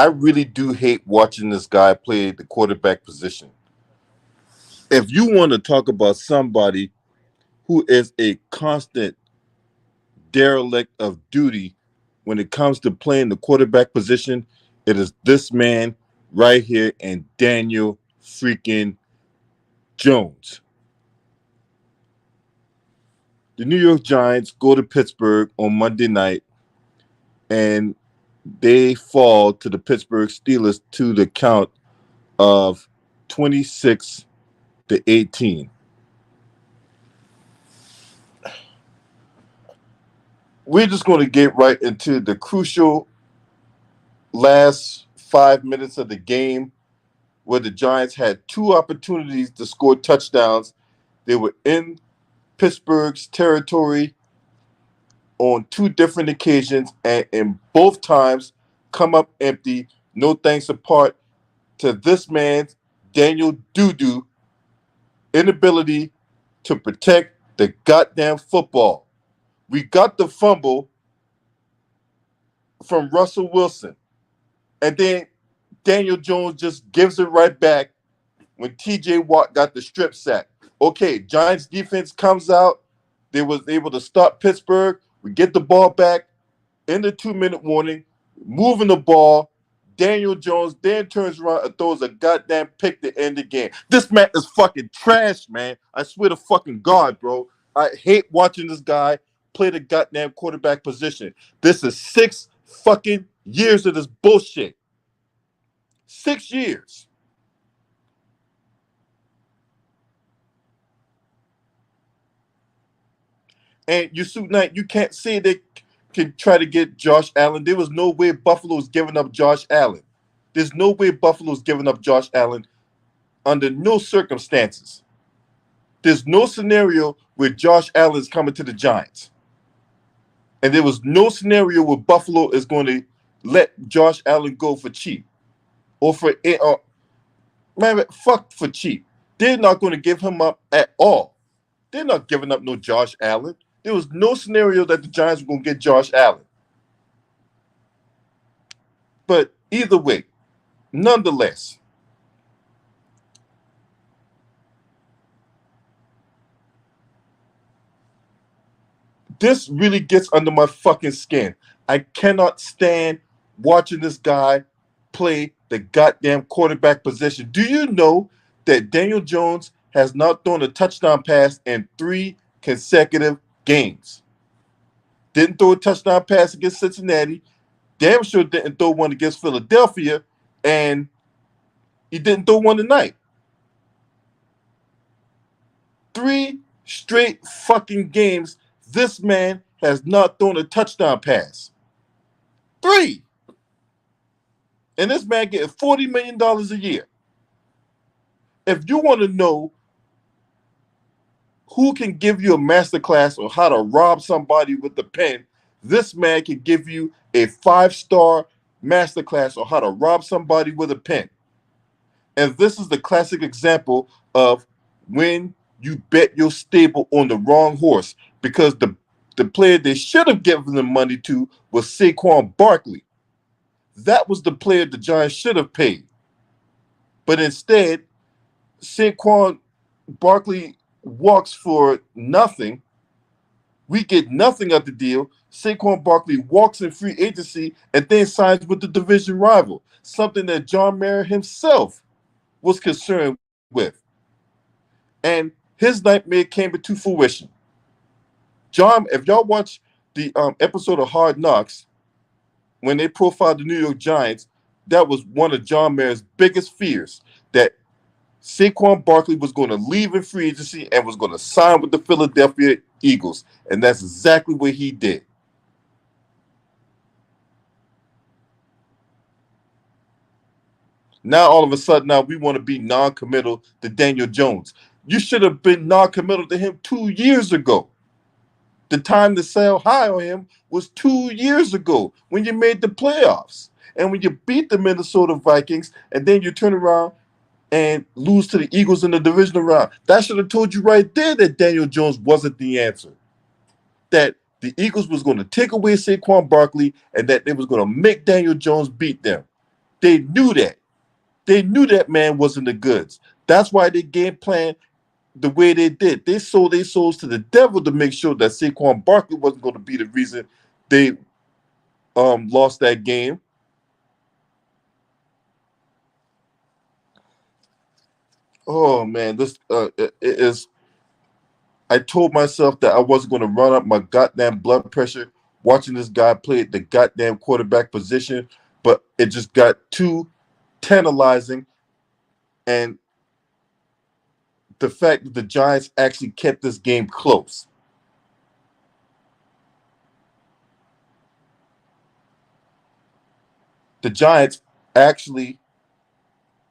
I really do hate watching this guy play the quarterback position. If you want to talk about somebody who is a constant derelict of duty when it comes to playing the quarterback position, it is this man right here and Daniel freaking Jones. The New York Giants go to Pittsburgh on Monday night and they fall to the Pittsburgh Steelers to the count of 26-18. We're just going to get right into the crucial last 5 minutes of the game where the Giants had two opportunities to score touchdowns. They were in Pittsburgh's territory on two different occasions, and in both times come up empty. No thanks apart to this man's Daniel Dudu inability to protect the goddamn football. We got the fumble from Russell Wilson, and then Daniel Jones just gives it right back when T.J. Watt got the strip sack. Okay, Giants defense comes out. They was able to stop Pittsburgh. We get the ball back in the 2-minute warning, moving the ball. Daniel Jones then turns around and throws a goddamn pick to end the game. This man is fucking trash, man. I swear to fucking God, bro. I hate watching this guy play the goddamn quarterback position. This is 6 fucking years of this bullshit. 6 years. And Yusuf Knight, you can't say they can try to get Josh Allen. There was no way Buffalo's giving up Josh Allen. There's no way Buffalo's giving up Josh Allen under no circumstances. There's no scenario where Josh Allen is coming to the Giants. And there was no scenario where Buffalo is going to let Josh Allen go for cheap. Or for man, fuck for cheap. They're not going to give him up at all. They're not giving up no Josh Allen. There was no scenario that the Giants were going to get Josh Allen. But either way, nonetheless, this really gets under my fucking skin. I cannot stand watching this guy play the goddamn quarterback position. Do you know that Daniel Jones has not thrown a touchdown pass in 3 consecutive games? Didn't throw a touchdown pass against Cincinnati. Damn sure didn't throw one against Philadelphia. And he didn't throw one tonight. 3 straight fucking games, this man has not thrown a touchdown pass. 3. And this man getting $40 million a year. If you want to know who can give you a masterclass on how to rob somebody with the pen, this man can give you a 5-star masterclass on how to rob somebody with a pen. And this is the classic example of when you bet your stable on the wrong horse, because the player they should have given the money to was Saquon Barkley. That was the player the Giants should have paid. But instead, Saquon Barkley walks for nothing. We get nothing of the deal. Saquon Barkley walks in free agency and then signs with the division rival, something that John Mara himself was concerned with. And his nightmare came into fruition. John, if y'all watch the episode of Hard Knocks, when they profiled the New York Giants, that was one of John Mara's biggest fears, that Saquon Barkley was going to leave in free agency and was going to sign with the Philadelphia Eagles. And that's exactly what he did. Now, all of a sudden, now we want to be non-committal to Daniel Jones. You should have been non-committal to him 2 years ago. The time to sell high on him was 2 years ago when you made the playoffs. And when you beat the Minnesota Vikings and then you turn around and lose to the Eagles in the divisional round. That should have told you right there that Daniel Jones wasn't the answer. That the Eagles was going to take away Saquon Barkley and that they was going to make Daniel Jones beat them. They knew that. They knew that man wasn't the goods. That's why they game plan the way they did. They sold their souls to the devil to make sure that Saquon Barkley wasn't going to be the reason they lost that game. Oh man, this it is. I told myself that I wasn't going to run up my goddamn blood pressure watching this guy play the goddamn quarterback position, but it just got too tantalizing. And the fact that the Giants actually kept this game close. The Giants actually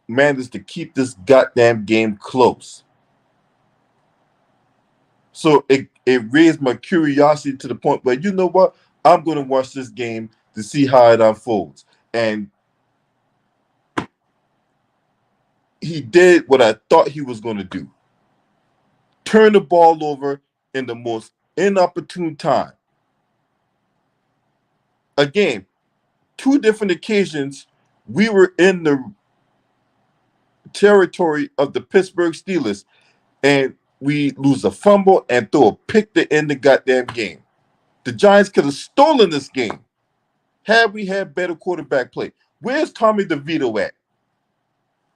managed to keep this goddamn game close. So it raised my curiosity to the point where, you know what? I'm going to watch this game to see how it unfolds. And he did what I thought he was going to do. Turn the ball over in the most inopportune time. Again, two different occasions, we were in the territory of the Pittsburgh Steelers, and we lose a fumble and throw a pick to end the goddamn game. The Giants could have stolen this game had we had better quarterback play. Where's Tommy DeVito at?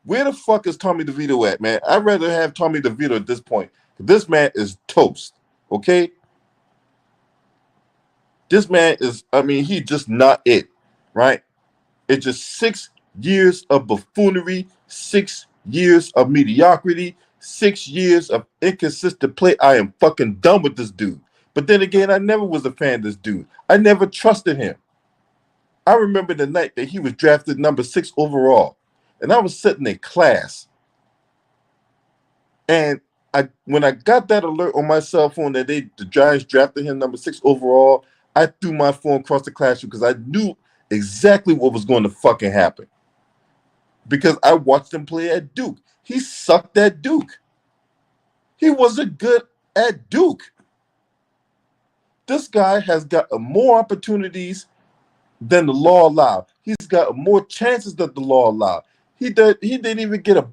Where the fuck is Tommy DeVito at, man? I'd rather have Tommy DeVito at this point. This man is toast, okay? This man is, I mean, he's just not it, right? It's just 6 years of buffoonery, 6 years of mediocrity, 6 years of inconsistent play. I am fucking done with this dude. But then again, I never was a fan of this dude. I never trusted him. I remember the night that he was drafted number 6 overall, and I was sitting in class, and when I got that alert on my cell phone that the Giants drafted him number 6 overall, I threw my phone across the classroom because I knew exactly what was going to fucking happen. Because I watched him play at Duke. He sucked at Duke. He wasn't good at Duke. This guy has got more opportunities than the law allowed. He's got more chances than the law allowed. He didn't even get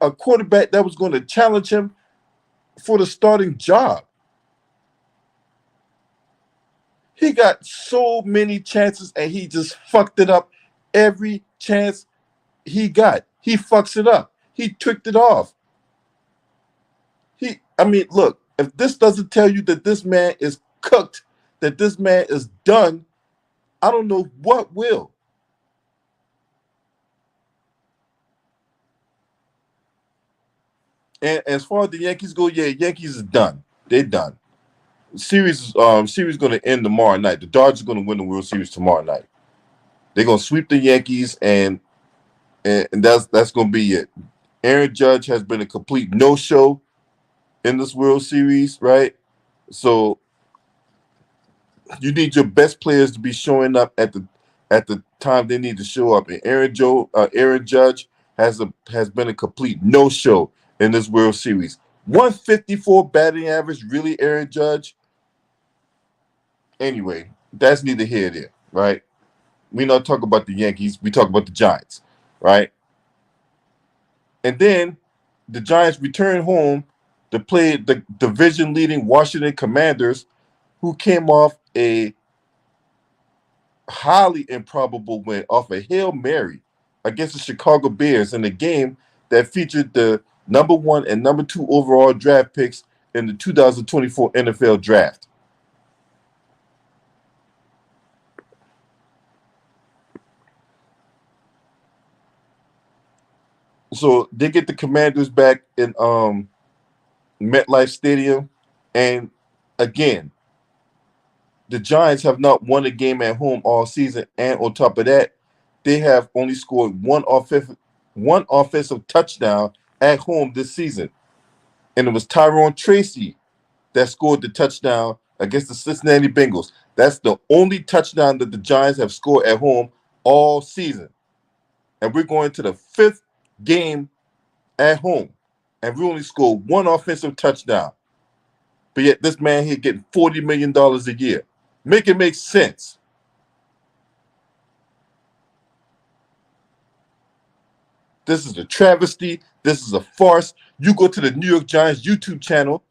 a quarterback that was going to challenge him for the starting job. He got so many chances and he just fucked it up every chance he got. He fucks it up. He tricked it off. Look, if this doesn't tell you that this man is cooked, that this man is done, I don't know what will. And as far as the Yankees go, yeah, Yankees is done. They're done. Series going to end tomorrow night. The Dodgers are going to win the World Series tomorrow night. They're going to sweep the Yankees, and that's going to be it. Aaron Judge has been a complete no-show in this World Series, right? So you need your best players to be showing up at the time they need to show up. And Aaron Judge has been a complete no-show in this World Series. 154 batting average, really, Aaron Judge? Anyway, that's neither here nor there, right? We not talk about the Yankees, we talk about the Giants, right? And then the Giants return home to play the division-leading Washington Commanders, who came off a highly improbable win off a Hail Mary against the Chicago Bears in a game that featured the number 1 and number 2 overall draft picks in the 2024 NFL Draft. So they get the Commanders back in MetLife Stadium, and again, the Giants have not won a game at home all season, and on top of that, they have only scored one offensive touchdown at home this season, and it was Tyrone Tracy that scored the touchdown against the Cincinnati Bengals. That's the only touchdown that the Giants have scored at home all season, and we're going to the 5th game at home, and we only scored one offensive touchdown. But yet this man here getting $40 million a year. Make it make sense. This is a travesty. This is a farce. You go to the New York Giants YouTube channel.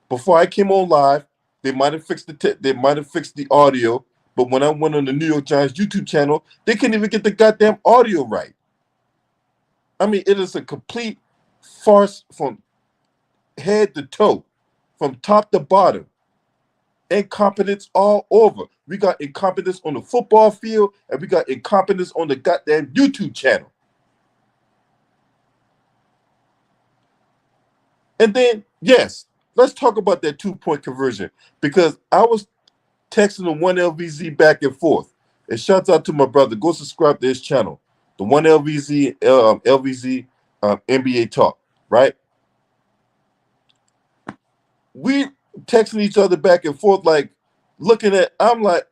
Before I came on live, they might have fixed the audio, but when I went on the New York Giants YouTube channel, they couldn't even get the goddamn audio right. I mean, it is a complete farce from head to toe, from top to bottom. Incompetence all over. We got incompetence on the football field, and we got incompetence on the goddamn YouTube channel. And then, yes, let's talk about that 2-point conversion, because I was texting the 1LVZ back and forth. And shouts out to my brother. Go subscribe to his channel, the 1LVZ LVZ NBA Talk, right? We texting each other back and forth, like I'm like,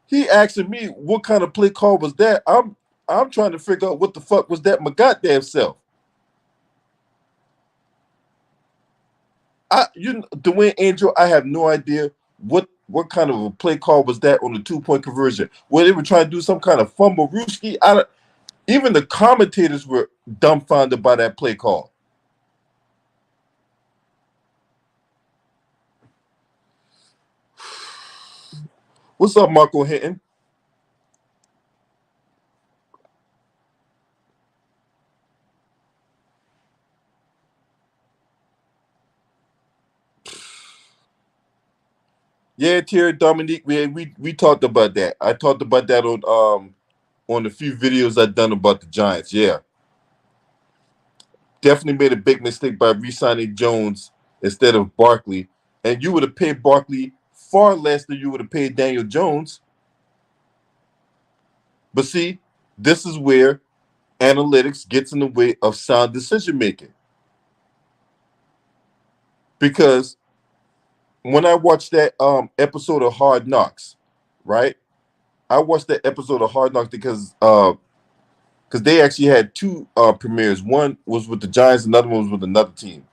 he asking me what kind of play call was that. I'm trying to figure out what the fuck was that my goddamn self. Dwayne Angel, I have no idea what kind of a play call was that on the 2-point conversion. Where they were trying to do some kind of fumble rooski. Even the commentators were dumbfounded by that play call. What's up, Marco Hinton? Yeah, Terry Dominique, we talked about that. I talked about that on a few videos I've done about the Giants. Yeah. Definitely made a big mistake by re-signing Jones instead of Barkley. And you would have paid Barkley far less than you would have paid Daniel Jones. But see, this is where analytics gets in the way of sound decision making. Because when I watched that episode of Hard Knocks, right? I watched that episode of Hard Knocks because they actually had two premieres. One was with the Giants, another one was with another team.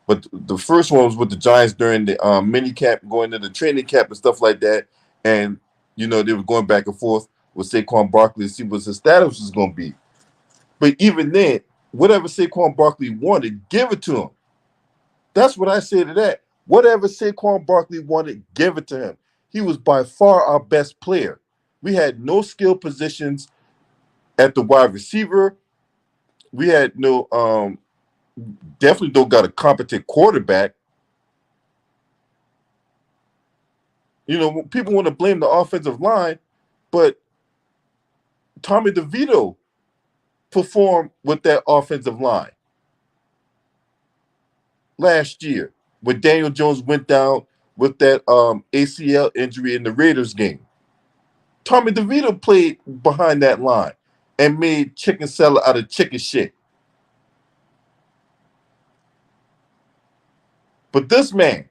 But the first one was with the Giants during the mini camp, going to the training camp and stuff like that. And, they were going back and forth with Saquon Barkley to see what his status was going to be. But even then, whatever Saquon Barkley wanted, give it to him. That's what I say to that. Whatever Saquon Barkley wanted, give it to him. He was by far our best player. We had no skill positions at the wide receiver. We had definitely don't got a competent quarterback. People want to blame the offensive line, but Tommy DeVito performed with that offensive line last year when Daniel Jones went down with that ACL injury in the Raiders game. Tommy DeVito played behind that line and made chicken salad out of chicken shit. But this man,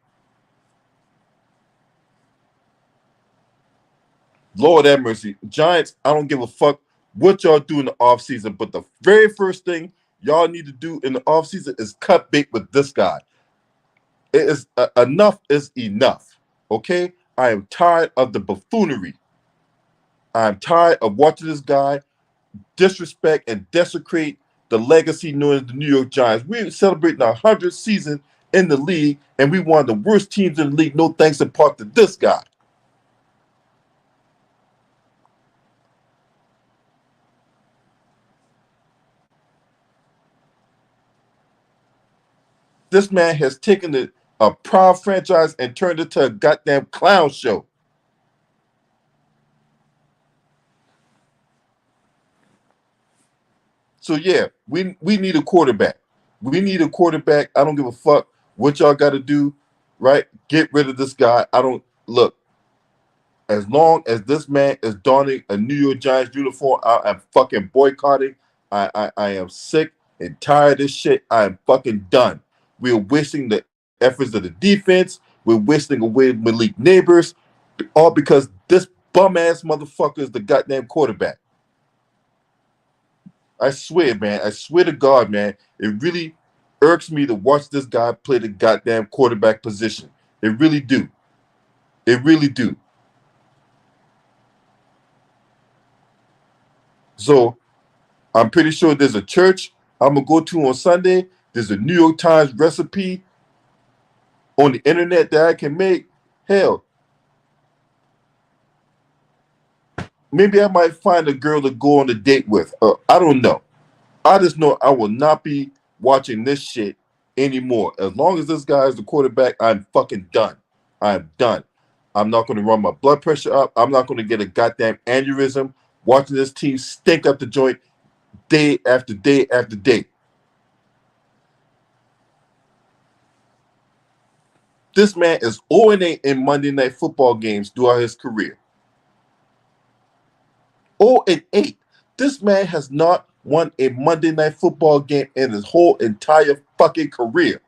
Lord have mercy, Giants, I don't give a fuck what y'all do in the offseason, but the very first thing y'all need to do in the offseason is cut bait with this guy. It is enough is enough, okay? I am tired of the buffoonery. I'm tired of watching this guy disrespect and desecrate the legacy known as the New York Giants. We're celebrating our 100th season in the league, and we one of the worst teams in the league, no thanks in part to this guy. This man has taken a proud franchise and turned it to a goddamn clown show. So yeah, we need a quarterback. We need a quarterback. I don't give a fuck what y'all got to do, right? Get rid of this guy. I don't look. As long as this man is donning a New York Giants uniform, I am fucking boycotting. I am sick and tired of this shit. I am fucking done. We're wasting the efforts of the defense. We're wasting away Malik Neighbors, all because this bum ass motherfucker is the goddamn quarterback. I swear, man. I swear to God, man. It really irks me to watch this guy play the goddamn quarterback position. It really do. It really do. So I'm pretty sure there's a church I'm going to go to on Sunday. There's a New York Times recipe on the internet that I can make. Hell, maybe I might find a girl to go on a date with. I don't know. I just know I will not be watching this shit anymore. As long as this guy is the quarterback, I'm fucking done. I'm done. I'm not going to run my blood pressure up. I'm not going to get a goddamn aneurysm watching this team stink up the joint day after day after day. This man is 0-8 in Monday Night Football games throughout his career. 0-8. This man has not won a Monday Night Football game in his whole entire fucking career.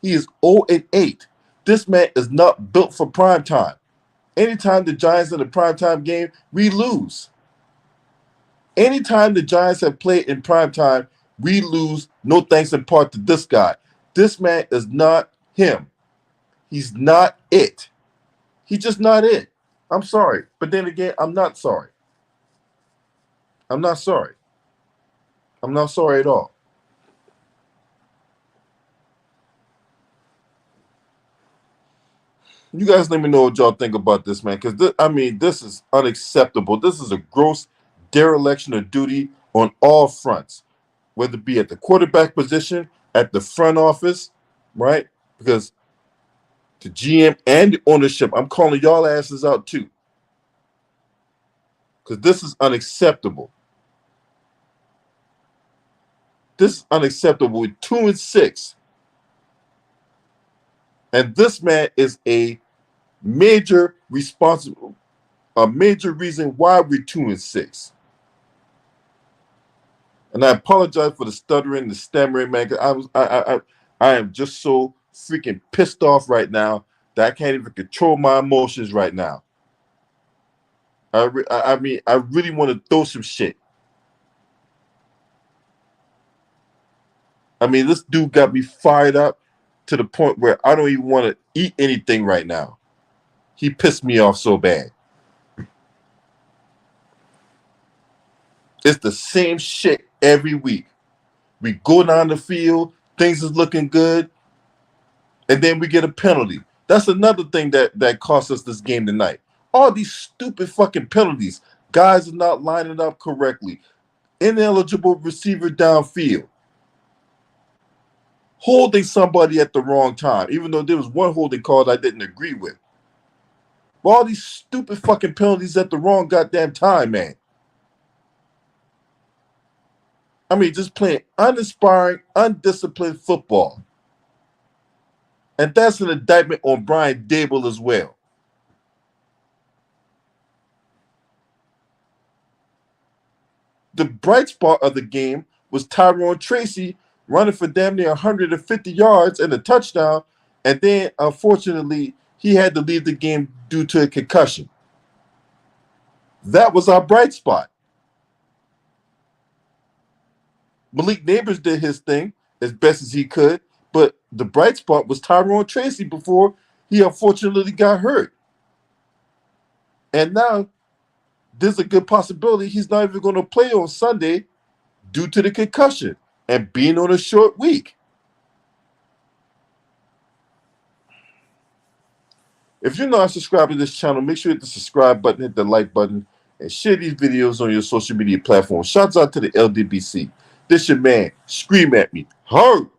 He is 0-8. This man is not built for prime time. Anytime the Giants in the primetime game, we lose. Anytime the Giants have played in primetime, we lose. No thanks in part to this guy. This man is not him. He's not it. He's just not it. I'm sorry. But then again, I'm not sorry. I'm not sorry. I'm not sorry at all. You guys let me know what y'all think about this, man, because this is unacceptable. This is a gross dereliction of duty on all fronts, whether it be at the quarterback position, at the front office, right? Because the GM and the ownership, I'm calling y'all asses out too, because this is unacceptable. This is unacceptable with 2-6. And this man is a major reason why we're 2-6. And I apologize for the stuttering, the stammering, man. I am just so freaking pissed off right now that I can't even control my emotions right now. I really want to throw some shit. I mean, this dude got me fired up to the point where I don't even want to eat anything right now. He pissed me off so bad. It's the same shit every week. We go down the field, things is looking good, and then we get a penalty. That's another thing that cost us this game tonight. All these stupid fucking penalties. Guys are not lining up correctly. Ineligible receiver downfield. Holding somebody at the wrong time, even though there was one holding call I didn't agree with. But all these stupid fucking penalties at the wrong goddamn time, man. I mean, just playing uninspiring, undisciplined football. And that's an indictment on Brian Daboll as well. The bright spot of the game was Tyrone Tracy running for damn near 150 yards and a touchdown, and then, unfortunately, he had to leave the game due to a concussion. That was our bright spot. Malik Neighbors did his thing as best as he could, but the bright spot was Tyrone Tracy before he unfortunately got hurt. And now there's a good possibility he's not even going to play on Sunday due to the concussion and being on a short week. If you're not subscribed to this channel, make sure you hit the subscribe button, hit the like button, and share these videos on your social media platforms. Shouts out to the LDBC. This your man. Scream at me. Hurt.